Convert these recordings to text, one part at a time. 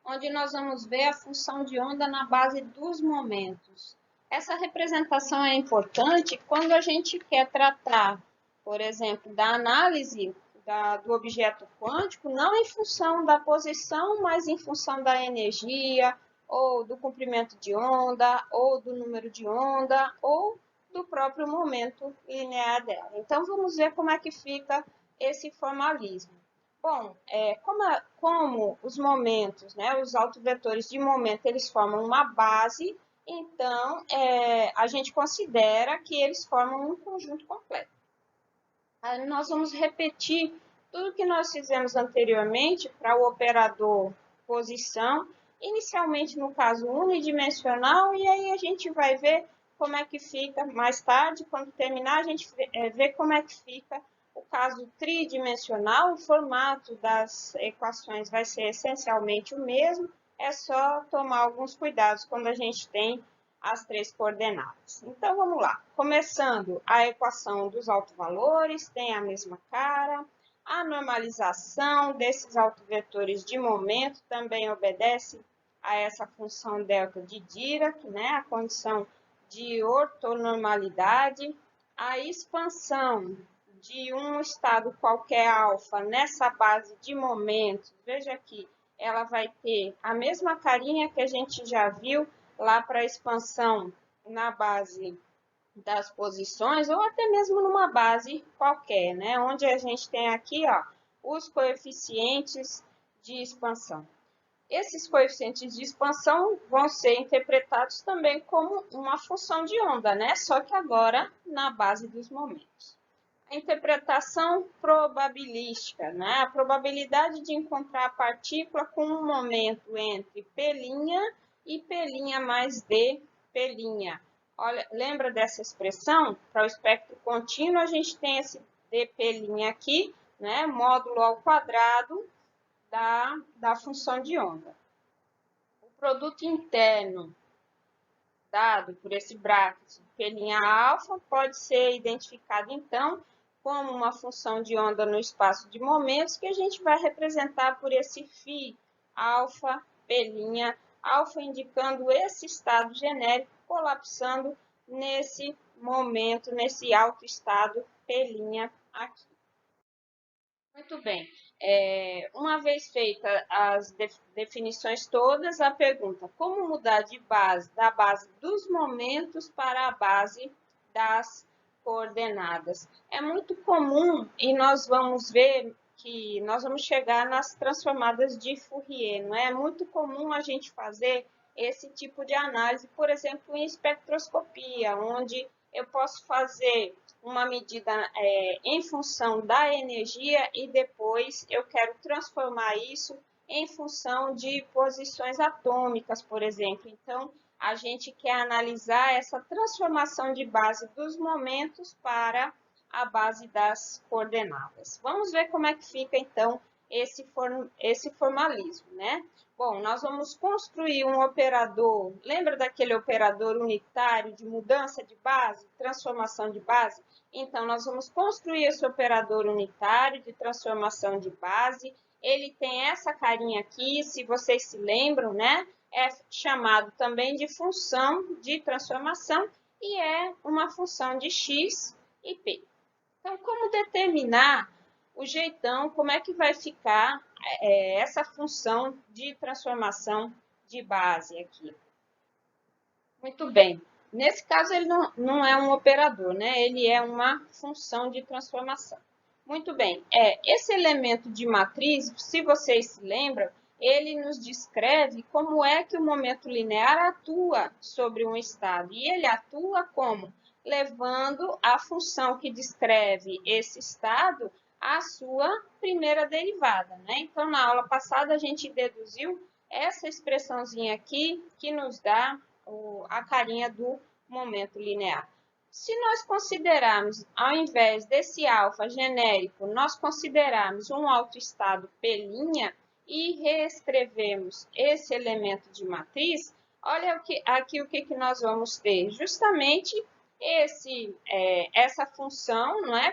onde nós vamos ver a função de onda na base dos momentos. Essa representação é importante quando a gente quer tratar, por exemplo, da análise do objeto quântico, não em função da posição, mas em função da energia, ou do comprimento de onda, ou do número de onda, ou do próprio momento linear dela. Então, vamos ver como é que fica esse formalismo. Bom, como os momentos, né, os autovetores de momento, eles formam uma base, então a gente considera que eles formam um conjunto completo. Aí nós vamos repetir tudo que nós fizemos anteriormente para o operador posição, inicialmente no caso unidimensional, e aí a gente vai ver como é que fica mais tarde, quando terminar, a gente vê como é que fica o caso tridimensional. O formato das equações vai ser essencialmente o mesmo, é só tomar alguns cuidados quando a gente tem as três coordenadas. Então, vamos lá. Começando, a equação dos autovalores tem a mesma cara. A normalização desses autovetores de momento também obedece a essa função delta de Dirac, né? A condição de ortonormalidade. A expansão de um estado qualquer alfa nessa base de momentos, veja aqui, ela vai ter a mesma carinha que a gente já viu lá para a expansão na base das posições, ou até mesmo numa base qualquer, né? Onde a gente tem aqui, ó, os coeficientes de expansão. Esses coeficientes de expansão vão ser interpretados também como uma função de onda, né? Só que agora na base dos momentos. A interpretação probabilística, né? A probabilidade de encontrar a partícula com um momento entre P' e P' mais D'. Olha, lembra dessa expressão? Para o espectro contínuo, a gente tem esse dP' aqui, né? Módulo ao quadrado da função de onda. O produto interno dado por esse bracket P'α pode ser identificado, então, como uma função de onda no espaço de momentos, que a gente vai representar por esse φ alfa, P', alfa indicando esse estado genérico colapsando nesse momento, nesse alto estado P' aqui. Muito bem. Uma vez feitas as definições todas, a pergunta: como mudar de base, da base dos momentos para a base das coordenadas? É muito comum e nós vamos ver que nós vamos chegar nas transformadas de Fourier, não é? É muito comum a gente fazer esse tipo de análise, por exemplo, em espectroscopia, onde eu posso fazer uma medida em função da energia e depois eu quero transformar isso em função de posições atômicas, por exemplo. Então, a gente quer analisar essa transformação de base dos momentos para a base das coordenadas. Vamos ver como é que fica, então, esse formalismo, né? Bom, nós vamos construir um operador, lembra daquele operador unitário de mudança de base, transformação de base? Então, nós vamos construir esse operador unitário de transformação de base. Ele tem essa carinha aqui, se vocês se lembram, né? É chamado também de função de transformação e é uma função de x e p. Então, como determinar o jeitão, como é que vai ficar essa função de transformação de base aqui? Muito bem. Nesse caso, ele não é um operador, né? Ele é uma função de transformação. Muito bem. Esse elemento de matriz, se vocês se lembram, ele nos descreve como é que o momento linear atua sobre um estado. E ele atua como? Levando a função que descreve esse estado à sua primeira derivada, né? Então, na aula passada, a gente deduziu essa expressãozinha aqui que nos dá a carinha do momento linear. Se nós considerarmos, ao invés desse alfa genérico, nós considerarmos um autoestado P' e reescrevermos esse elemento de matriz, olha aqui o que nós vamos ter. Justamente essa função, não é,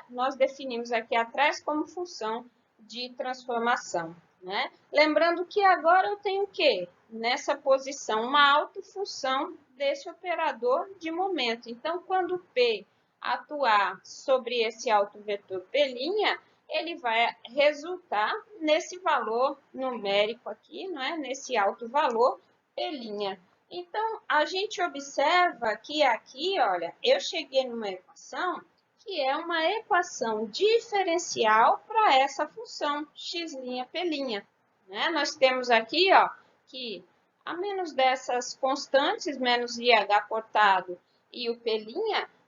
nós definimos aqui atrás como função de transformação. né? Lembrando que agora eu tenho o quê? Nessa posição, uma autofunção desse operador de momento. Então, quando P atuar sobre esse autovetor P', ele vai resultar nesse valor numérico aqui, não é? Nesse alto valor P'. Então, a gente observa que aqui, olha, eu cheguei numa equação que é uma equação diferencial para essa função x'P', né? Nós temos aqui, ó, que a menos dessas constantes, menos IH cortado e o P',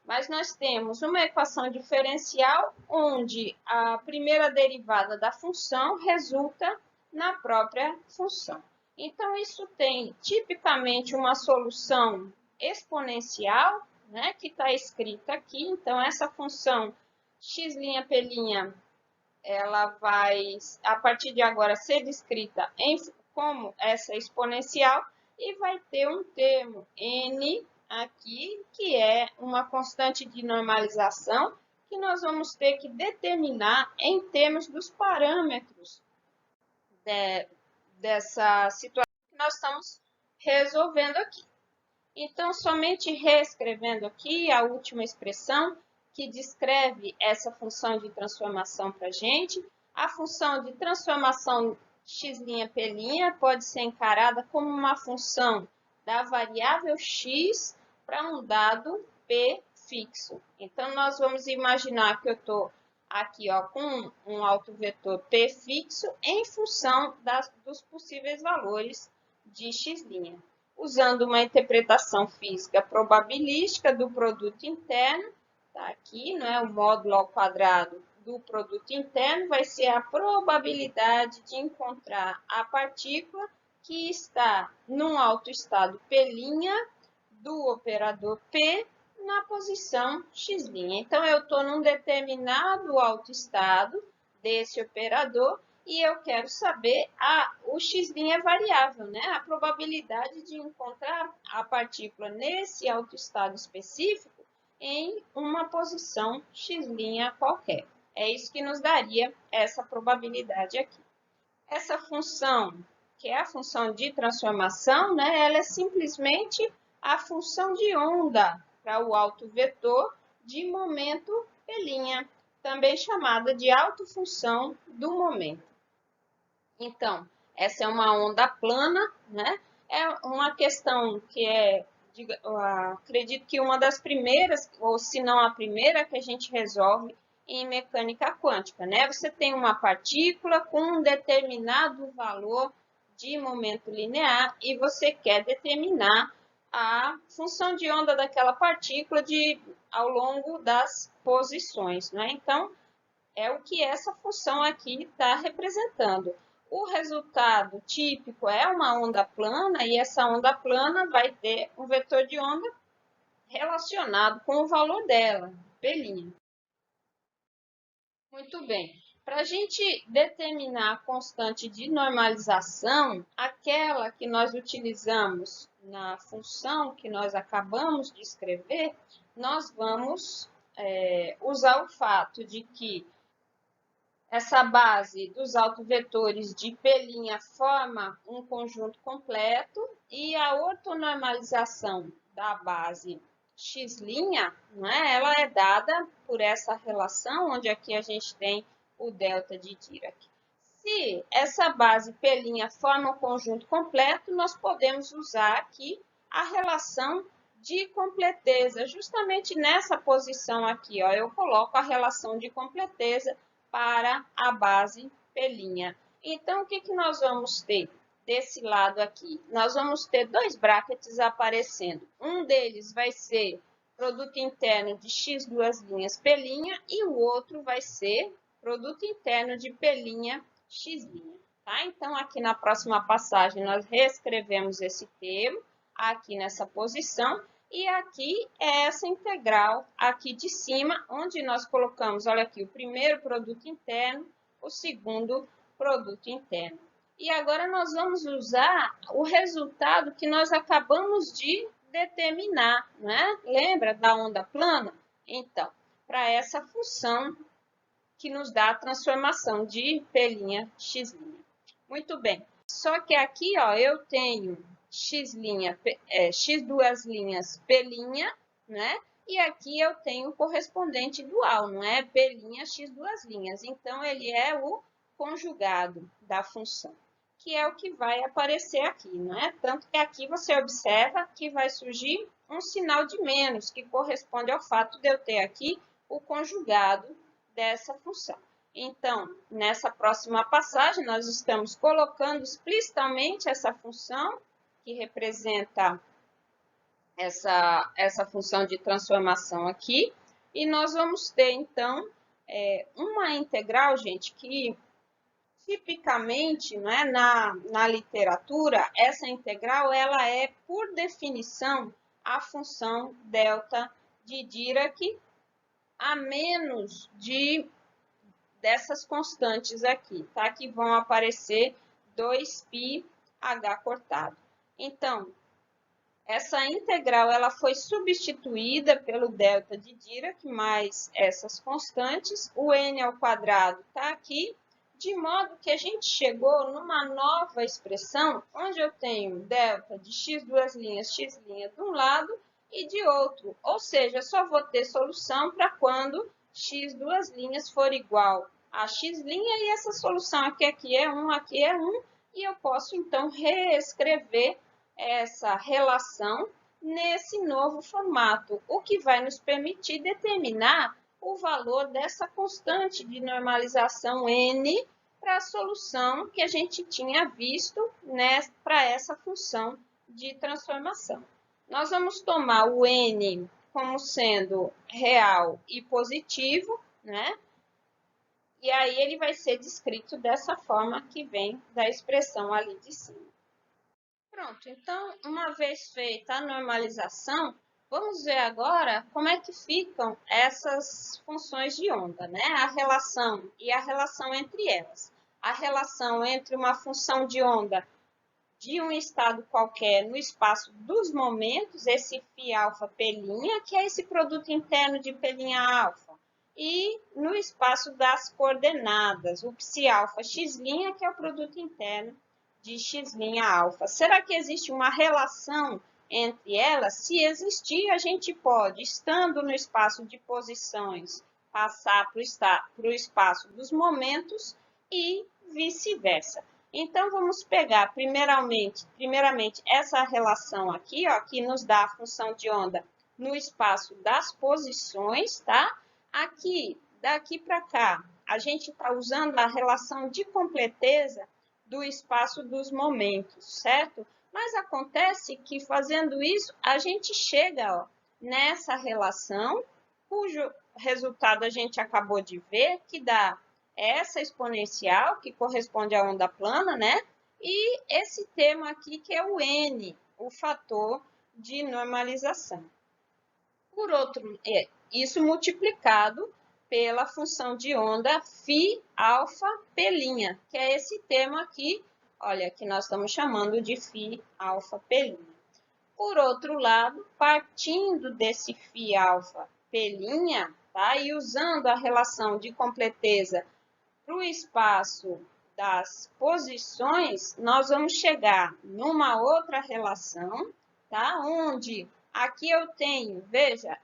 mas nós temos uma equação diferencial onde a primeira derivada da função resulta na própria função. Então, isso tem tipicamente uma solução exponencial, né, que está escrita aqui. Então, essa função x'P', ela vai, a partir de agora, ser descrita como essa exponencial e vai ter um termo n aqui, que é uma constante de normalização, que nós vamos ter que determinar em termos dos parâmetros dessa situação que nós estamos resolvendo aqui. Então, somente reescrevendo aqui a última expressão que descreve essa função de transformação para a gente. A função de transformação x'P' pode ser encarada como uma função da variável x para um dado P fixo. Então, nós vamos imaginar que eu estou aqui ó, com um autovetor P fixo em função dos possíveis valores de x'. Usando uma interpretação física probabilística do produto interno, tá aqui, não é? O módulo ao quadrado do produto interno vai ser a probabilidade de encontrar a partícula que está num autoestado P' do operador P na posição x'. Então, eu estou num determinado autoestado desse operador e eu quero saber o x' é variável, né? A probabilidade de encontrar a partícula nesse autoestado específico em uma posição x' qualquer. É isso que nos daria essa probabilidade aqui. Essa função, que é a função de transformação, né? Ela é simplesmente a função de onda para o autovetor de momento P', também chamada de autofunção do momento. Então, essa é uma onda plana, né? É uma questão que acredito que uma das primeiras, ou se não a primeira, que a gente resolve em mecânica quântica, né? Você tem uma partícula com um determinado valor de momento linear e você quer determinar a função de onda daquela partícula ao longo das posições, né? Então, é o que essa função aqui está representando. O resultado típico é uma onda plana e essa onda plana vai ter um vetor de onda relacionado com o valor dela, P'. Muito bem. Para a gente determinar a constante de normalização, aquela que nós utilizamos na função que nós acabamos de escrever, nós vamos usar o fato de que essa base dos autovetores de P' forma um conjunto completo e a ortonormalização da base x', né, ela é dada por essa relação, onde aqui a gente tem o delta de Dirac. Se essa base P' forma um conjunto completo, nós podemos usar aqui a relação de completeza. Justamente nessa posição aqui, ó, eu coloco a relação de completeza para a base P'. Então, o que nós vamos ter desse lado aqui? Nós vamos ter dois brackets aparecendo. Um deles vai ser produto interno de x duas linhas P' e o outro vai ser produto interno de P' x'. Tá? Então, aqui na próxima passagem, nós reescrevemos esse termo aqui nessa posição. E aqui é essa integral aqui de cima, onde nós colocamos, olha aqui, o primeiro produto interno, o segundo produto interno. E agora nós vamos usar o resultado que nós acabamos de determinar, né? Lembra da onda plana? Então, para essa função que nos dá a transformação de P', x'. Muito bem. Só que aqui, ó, eu tenho x' x duas linhas P', né? E aqui eu tenho o correspondente dual, não é? P' x duas linhas. Então, ele é o conjugado da função, que é o que vai aparecer aqui, não é? Tanto que aqui você observa que vai surgir um sinal de menos, que corresponde ao fato de eu ter aqui o conjugado dessa função. Então, nessa próxima passagem, nós estamos colocando explicitamente essa função, que representa essa função de transformação aqui, e nós vamos ter, então, uma integral, gente, que tipicamente, né, na literatura, essa integral ela é, por definição, a função delta de Dirac a menos dessas constantes aqui, tá? Que vão aparecer 2πh cortado. Então, essa integral ela foi substituída pelo delta de Dirac mais essas constantes. O n ao quadrado está aqui, de modo que a gente chegou numa nova expressão, onde eu tenho delta de x duas linhas, x' de um lado e de outro. Ou seja, só vou ter solução para quando x duas linhas for igual a x' e essa solução aqui é 1, aqui é 1, e eu posso então reescrever essa relação nesse novo formato, o que vai nos permitir determinar o valor dessa constante de normalização n para a solução que a gente tinha visto, né, para essa função de transformação. Nós vamos tomar o n como sendo real e positivo, né? E aí ele vai ser descrito dessa forma que vem da expressão ali de cima. Pronto, então, uma vez feita a normalização, vamos ver agora como é que ficam essas funções de onda, né? A relação e a relação entre elas. A relação entre uma função de onda de um estado qualquer no espaço dos momentos, esse φ∝P', que é esse produto interno de P'∝, e no espaço das coordenadas, o psi∝x', que é o produto interno de x'∝. Será que existe uma relação entre elas? Se existir, a gente pode, estando no espaço de posições, passar para o espaço dos momentos e vice-versa. Então, vamos pegar primeiramente essa relação aqui, ó, que nos dá a função de onda no espaço das posições, tá? Aqui, daqui para cá, a gente está usando a relação de completeza do espaço dos momentos, certo? Mas acontece que fazendo isso, a gente chega, ó, nessa relação, cujo resultado a gente acabou de ver, que dá essa exponencial, que corresponde à onda plana, né? E esse termo aqui, que é o n, o fator de normalização. Por outro, isso multiplicado pela função de onda φ∝P', que é esse termo aqui, olha, que nós estamos chamando de φ∝P'. Por outro lado, partindo desse φ∝P', tá? E usando a relação de completeza para o espaço das posições, nós vamos chegar numa outra relação, tá? Onde aqui eu tenho, veja,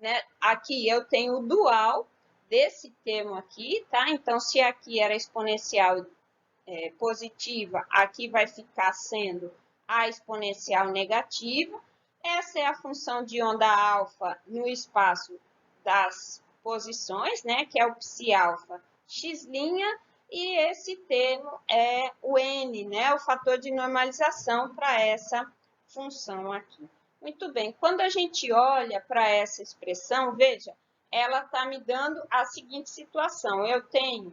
né? Aqui eu tenho o dual desse termo aqui, tá? Então, se aqui era exponencial positiva, aqui vai ficar sendo a exponencial negativa. Essa é a função de onda alfa no espaço das posições, né? Que é o psi∝x', e esse termo é o n, né? O fator de normalização para essa função aqui. Muito bem, quando a gente olha para essa expressão, veja, ela está me dando a seguinte situação. Eu tenho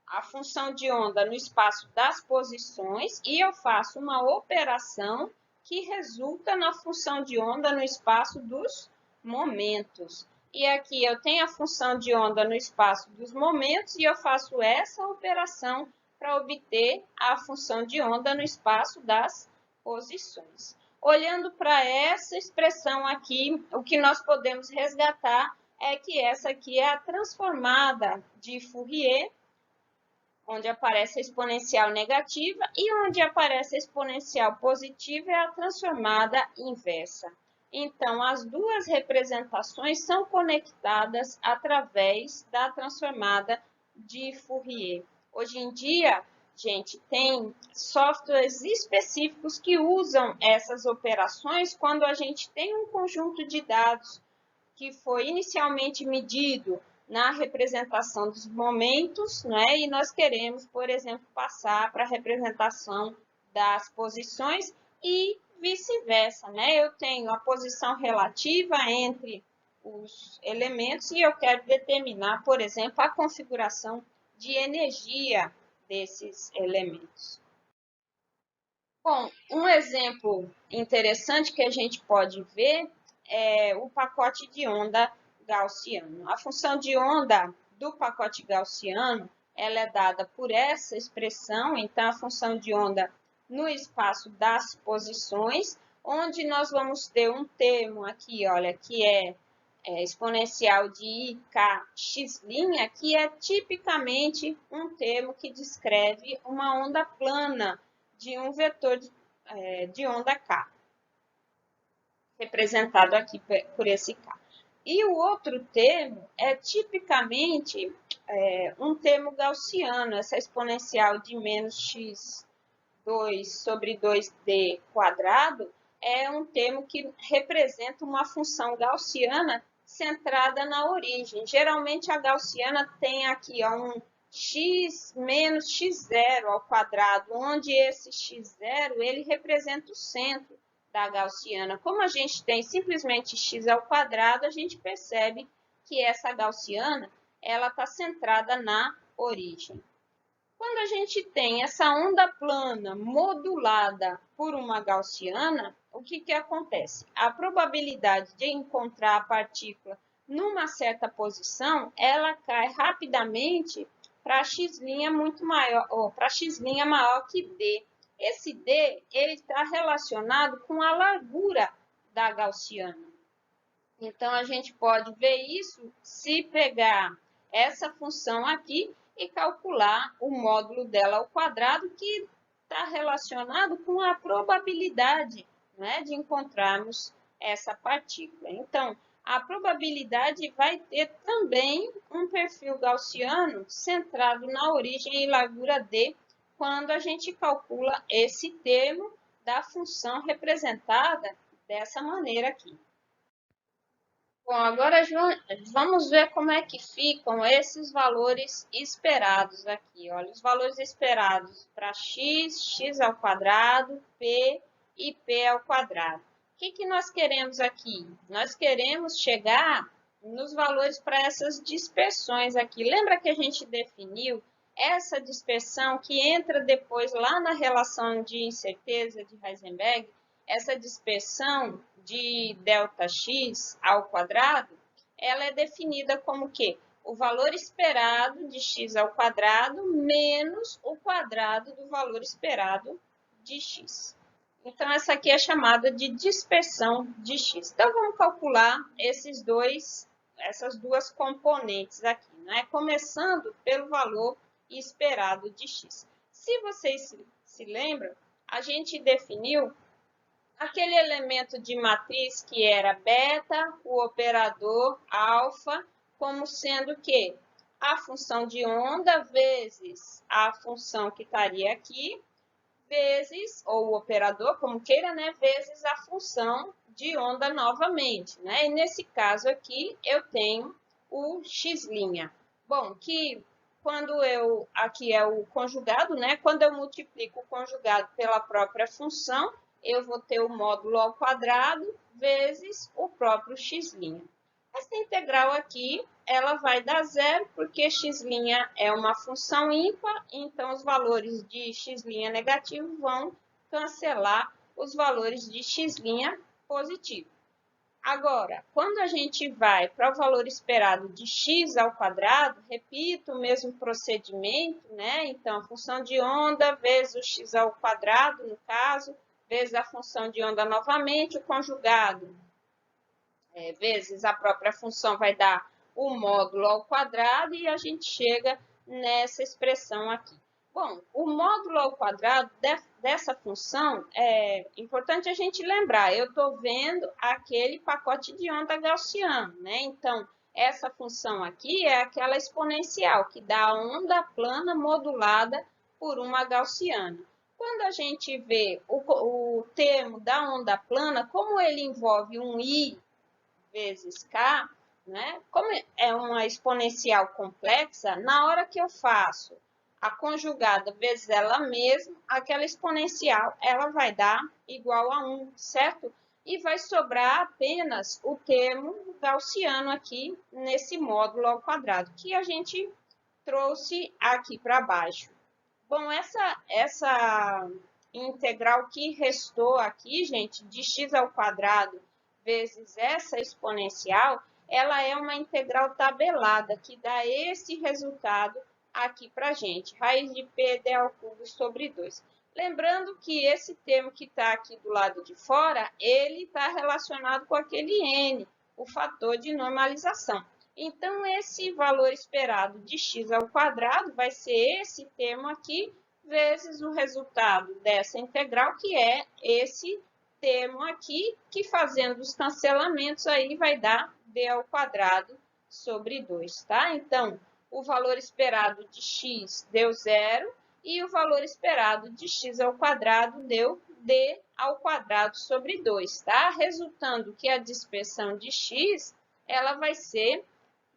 a função de onda no espaço das posições e eu faço uma operação que resulta na função de onda no espaço dos momentos. E aqui eu tenho a função de onda no espaço dos momentos e eu faço essa operação para obter a função de onda no espaço das posições. Olhando para essa expressão aqui, o que nós podemos resgatar é que essa aqui é a transformada de Fourier onde aparece a exponencial negativa, e onde aparece a exponencial positiva é a transformada inversa. Então, as duas representações são conectadas através da transformada de Fourier. Hoje em dia, gente, tem softwares específicos que usam essas operações quando a gente tem um conjunto de dados que foi inicialmente medido na representação dos momentos, né? E nós queremos, por exemplo, passar para a representação das posições e vice-versa, né? Eu tenho a posição relativa entre os elementos e eu quero determinar, por exemplo, a configuração de energia desses elementos. Bom, um exemplo interessante que a gente pode ver é o pacote de onda gaussiano. A função de onda do pacote gaussiano ela é dada por essa expressão, então a função de onda no espaço das posições, onde nós vamos ter um termo aqui, olha, que é exponencial de IKx', que é tipicamente um termo que descreve uma onda plana de um vetor de onda K, representado aqui por esse K. E o outro termo é tipicamente um termo gaussiano, essa exponencial de menos x2 sobre 2d quadrado, é um termo que representa uma função gaussiana centrada na origem. Geralmente a gaussiana tem aqui um x menos x0 ao quadrado, onde esse x0 ele representa o centro da gaussiana. Como a gente tem simplesmente x ao quadrado, a gente percebe que essa gaussiana ela está centrada na origem. Quando a gente tem essa onda plana modulada por uma gaussiana, o que acontece? A probabilidade de encontrar a partícula numa certa posição, ela cai rapidamente para x' muito maior, ou para x' maior que d. Esse d ele está relacionado com a largura da gaussiana. Então, a gente pode ver isso se pegar essa função aqui e calcular o módulo dela ao quadrado, que está relacionado com a probabilidade, né, de encontrarmos essa partícula. Então, a probabilidade vai ter também um perfil gaussiano centrado na origem e largura d, quando a gente calcula esse termo da função representada dessa maneira aqui. Bom, agora vamos ver como é que ficam esses valores esperados aqui. Olha, os valores esperados para x, x ao quadrado, p e p ao quadrado. O que nós queremos aqui? Nós queremos chegar nos valores para essas dispersões aqui. Lembra que a gente definiu essa dispersão que entra depois lá na relação de incerteza de Heisenberg? Essa dispersão de ΔX ao quadrado, ela é definida como que? O valor esperado de x ao quadrado menos o quadrado do valor esperado de x. Então, essa aqui é chamada de dispersão de x. Então, vamos calcular essas duas componentes aqui, né? Começando pelo valor esperado de x. Se vocês se lembram, a gente definiu aquele elemento de matriz que era beta, o operador alfa, como sendo que a função de onda vezes a função que estaria aqui, vezes, ou o operador, como queira, né, vezes a função de onda novamente, né? E nesse caso aqui, eu tenho o x'. Bom, que quando aqui é o conjugado, né? Quando eu multiplico o conjugado pela própria função, eu vou ter o módulo ao quadrado vezes o próprio x'. Essa integral aqui, ela vai dar zero, porque x' é uma função ímpar, então os valores de x' negativo vão cancelar os valores de x' positivo. Agora, quando a gente vai para o valor esperado de x ao quadrado, repito o mesmo procedimento, né? Então, a função de onda vezes o x ao quadrado, no caso, vezes a função de onda novamente, o conjugado, vezes a própria função vai dar o módulo ao quadrado e a gente chega nessa expressão aqui. Bom, o módulo ao quadrado dessa função é importante a gente lembrar. Eu estou vendo aquele pacote de onda gaussiano, né? Então, essa função aqui é aquela exponencial que dá a onda plana modulada por uma gaussiana. Quando a gente vê o termo da onda plana, como ele envolve um i vezes k, né? Como é uma exponencial complexa, na hora que eu faço a conjugada vezes ela mesma, aquela exponencial ela vai dar igual a 1, certo? E vai sobrar apenas o termo gaussiano aqui nesse módulo ao quadrado, que a gente trouxe aqui para baixo. Bom, essa integral que restou aqui, gente, de x ao quadrado vezes essa exponencial, ela é uma integral tabelada, que dá esse resultado aqui para a gente. Raiz de p d ao cubo sobre 2. Lembrando que esse termo que está aqui do lado de fora, ele está relacionado com aquele n, o fator de normalização. Então, esse valor esperado de x ao quadrado vai ser esse termo aqui, vezes o resultado dessa integral, que é esse termo aqui, que fazendo os cancelamentos aí vai dar d ao quadrado sobre 2, tá? Então, o valor esperado de x deu 0 e o valor esperado de x ao quadrado deu d ao quadrado sobre 2, tá? Resultando que a dispersão de x, ela vai ser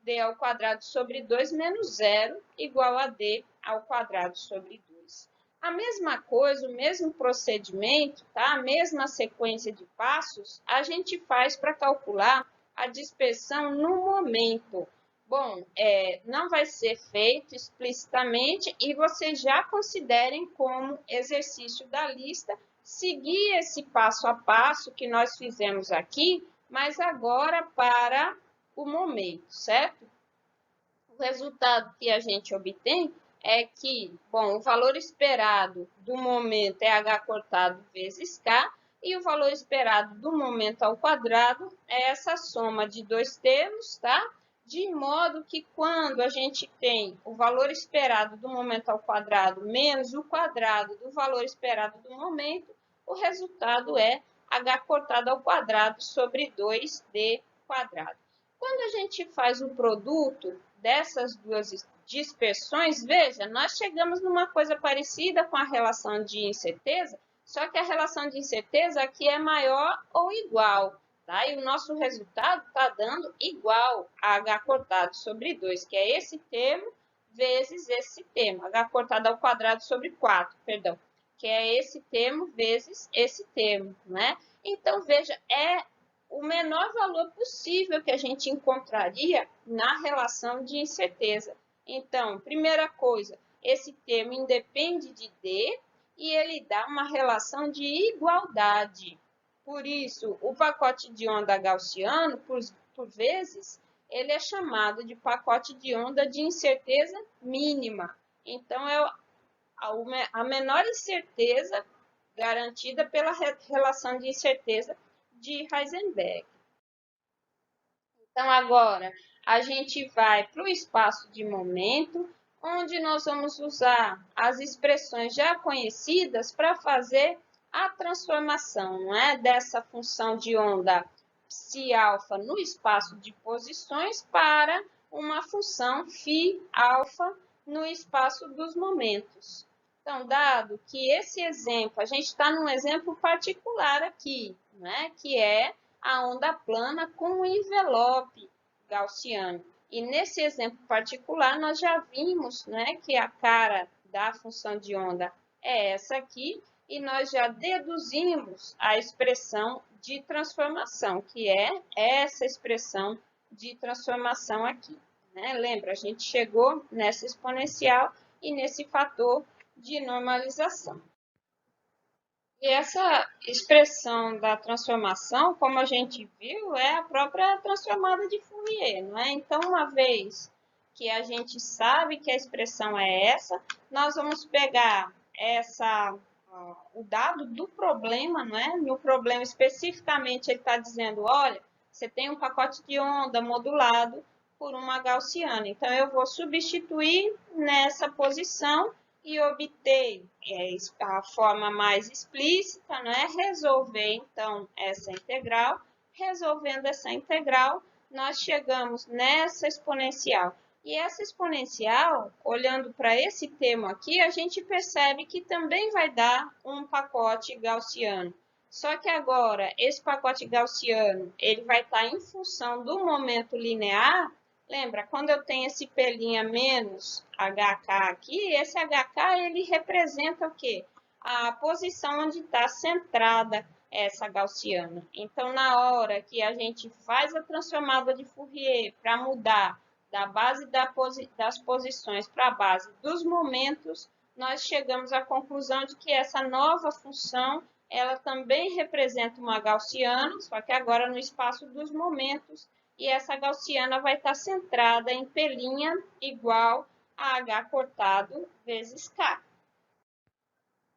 d ao quadrado sobre 2 menos 0 igual a d ao quadrado sobre 2. A mesma coisa, o mesmo procedimento, tá? A mesma sequência de passos, a gente faz para calcular a dispersão no momento. Bom, não vai ser feito explicitamente e vocês já considerem como exercício da lista seguir esse passo a passo que nós fizemos aqui, mas agora para o momento, certo? O resultado que a gente obtém é que, bom, o valor esperado do momento é h cortado vezes k, e o valor esperado do momento ao quadrado é essa soma de dois termos, tá? De modo que quando a gente tem o valor esperado do momento ao quadrado menos o quadrado do valor esperado do momento, o resultado é h cortado ao quadrado sobre 2d quadrado. Quando a gente faz o produto dessas duas dispersões, veja, nós chegamos numa coisa parecida com a relação de incerteza, só que a relação de incerteza aqui é maior ou igual, tá? E o nosso resultado está dando igual a h cortado sobre 2, que é esse termo vezes esse termo, h cortado ao quadrado sobre 4, perdão, que é esse termo vezes esse termo, né? Então, veja, é o menor valor possível que a gente encontraria na relação de incerteza. Então, primeira coisa, esse termo independe de D e ele dá uma relação de igualdade. Por isso, o pacote de onda gaussiano, por vezes, ele é chamado de pacote de onda de incerteza mínima. Então, é a menor incerteza garantida pela relação de incerteza de Heisenberg. Então, agora, a gente vai para o espaço de momento, onde nós vamos usar as expressões já conhecidas para fazer a transformação, não é? Dessa função de onda psi-alfa no espaço de posições para uma função φ-alfa no espaço dos momentos. Então, dado que esse exemplo, a gente está num exemplo particular aqui, né? Que é a onda plana com o envelope gaussiano. E nesse exemplo particular, nós já vimos, né, que a cara da função de onda é essa aqui, e nós já deduzimos a expressão de transformação, que é essa expressão de transformação aqui, né? Lembra, a gente chegou nessa exponencial e nesse fator de normalização. E essa expressão da transformação, como a gente viu, é a própria transformada de Fourier, não é? Então, uma vez que a gente sabe que a expressão é essa, nós vamos pegar o dado do problema, não é? No problema especificamente ele está dizendo, olha, você tem um pacote de onda modulado por uma gaussiana. Então, eu vou substituir nessa posição e obter a forma mais explícita, né? Resolver, então, essa integral. Resolvendo essa integral, nós chegamos nessa exponencial. E essa exponencial, olhando para esse termo aqui, a gente percebe que também vai dar um pacote gaussiano. Só que agora, esse pacote gaussiano, ele vai estar em função do momento linear. Lembra, quando eu tenho esse P' menos HK aqui, esse HK ele representa o quê? A posição onde está centrada essa gaussiana. Então, na hora que a gente faz a transformada de Fourier para mudar da base das posições para a base dos momentos, nós chegamos à conclusão de que essa nova função ela também representa uma gaussiana, só que agora no espaço dos momentos, e essa gaussiana vai estar centrada em P' igual a H cortado vezes K.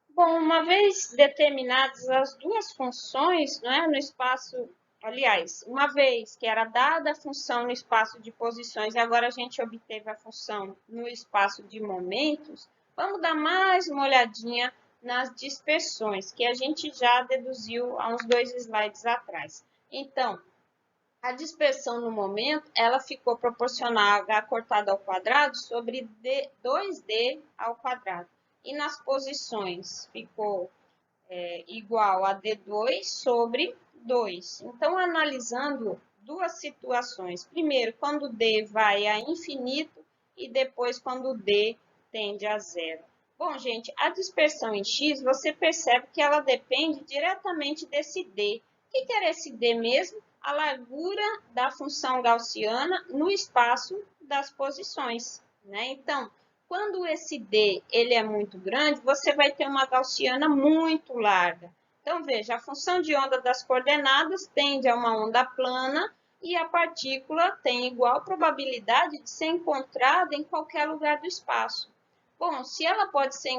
Bom, uma vez determinadas as duas funções, né, no espaço, aliás, uma vez que era dada a função no espaço de posições e agora a gente obteve a função no espaço de momentos, vamos dar mais uma olhadinha nas dispersões, que a gente já deduziu há uns 2 slides atrás. Então, a dispersão no momento, ela ficou proporcional a h cortado ao quadrado sobre 2d ao quadrado. E nas posições ficou igual a d2 sobre 2. Então, analisando duas situações. Primeiro, quando d vai a infinito e depois quando d tende a zero. Bom, gente, a dispersão em x, você percebe que ela depende diretamente desse d. O que era esse d mesmo? A largura da função gaussiana no espaço das posições, né? Então, quando esse d ele é muito grande, você vai ter uma gaussiana muito larga. Então, veja, a função de onda das coordenadas tende a uma onda plana e a partícula tem igual probabilidade de ser encontrada em qualquer lugar do espaço. Bom, se ela pode ser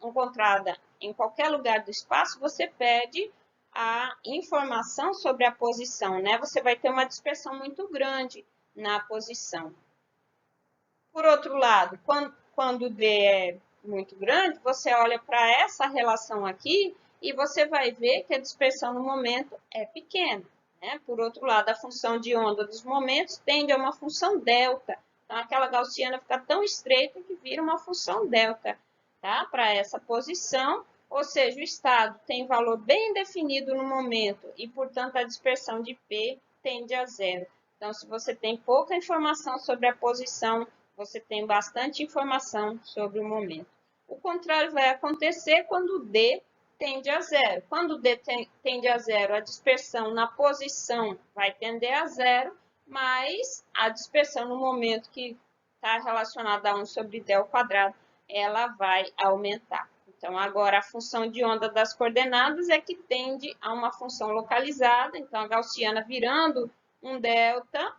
encontrada em qualquer lugar do espaço, você perde a informação sobre a posição, né? Você vai ter uma dispersão muito grande na posição. Por outro lado, quando D é muito grande, você olha para essa relação aqui e você vai ver que a dispersão no momento é pequena, né? Por outro lado, a função de onda dos momentos tende a uma função delta. Então, aquela gaussiana fica tão estreita que vira uma função delta, tá? Para essa posição, ou seja, o estado tem valor bem definido no momento e, portanto, a dispersão de P tende a zero. Então, se você tem pouca informação sobre a posição, você tem bastante informação sobre o momento. O contrário vai acontecer quando D tende a zero. Quando D tende a zero, a dispersão na posição vai tender a zero, mas a dispersão no momento que está relacionada a 1 sobre D ao quadrado, ela vai aumentar. Então, agora a função de onda das coordenadas é que tende a uma função localizada, então a gaussiana virando um delta,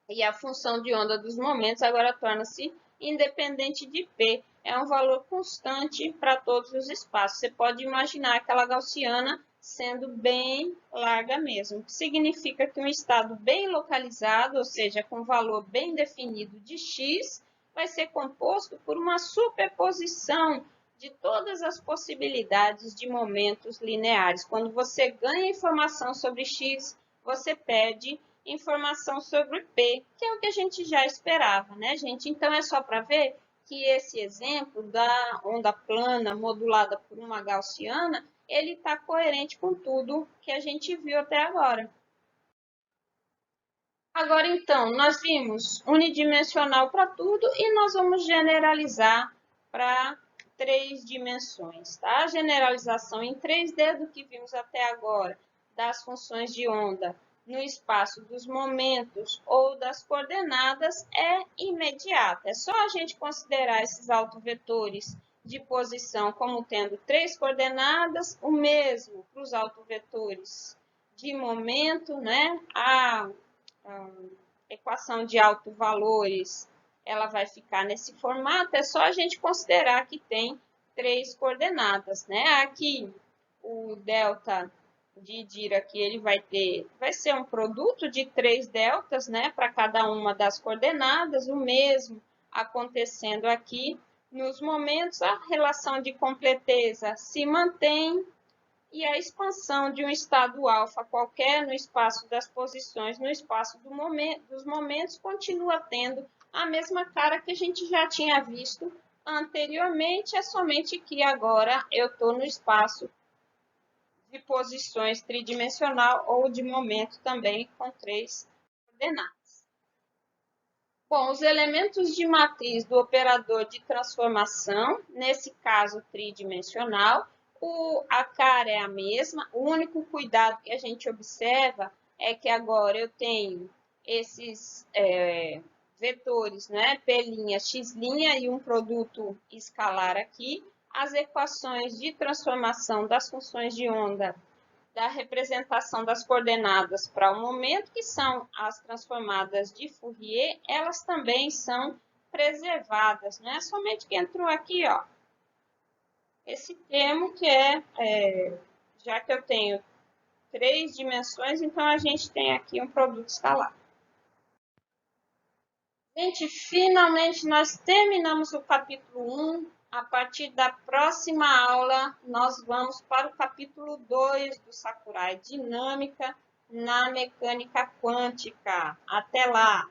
e a função de onda dos momentos agora torna-se independente de P. É um valor constante para todos os espaços. Você pode imaginar aquela gaussiana sendo bem larga mesmo, que significa que um estado bem localizado, ou seja, com valor bem definido de x, vai ser composto por uma superposição de todas as possibilidades de momentos lineares. Quando você ganha informação sobre x, você perde informação sobre P, que é o que a gente já esperava, né, gente? Então, é só para ver que esse exemplo da onda plana modulada por uma gaussiana, ele está coerente com tudo que a gente viu até agora. Agora, então, nós vimos unidimensional para tudo e nós vamos generalizar para 3 dimensões, tá? A generalização em 3D do que vimos até agora das funções de onda no espaço dos momentos ou das coordenadas é imediata. É só a gente considerar esses autovetores de posição como tendo 3 coordenadas, o mesmo para os autovetores de momento, né? A equação de autovalores, ela vai ficar nesse formato, é só a gente considerar que tem 3 coordenadas, né? Aqui o delta de Dirac aqui, ele vai ser um produto de 3 deltas, né, para cada uma das coordenadas, o mesmo acontecendo aqui. Nos momentos, a relação de completeza se mantém e a expansão de um estado alfa qualquer no espaço das posições, no espaço dos momentos, continua tendo a mesma cara que a gente já tinha visto anteriormente, é somente que agora eu estou no espaço de posições tridimensional ou de momento também com 3 coordenadas. Bom, os elementos de matriz do operador de transformação, nesse caso tridimensional, a cara é a mesma, o único cuidado que a gente observa é que agora eu tenho esses vetores, né, P', X' e um produto escalar aqui, as equações de transformação das funções de onda da representação das coordenadas para o momento, que são as transformadas de Fourier, elas também são preservadas, né? Somente que entrou aqui, ó, esse termo que já que eu tenho 3 dimensões, então a gente tem aqui um produto escalar. Gente, finalmente nós terminamos o capítulo 1. A partir da próxima aula, nós vamos para o capítulo 2 do Sakurai, Dinâmica na Mecânica Quântica. Até lá!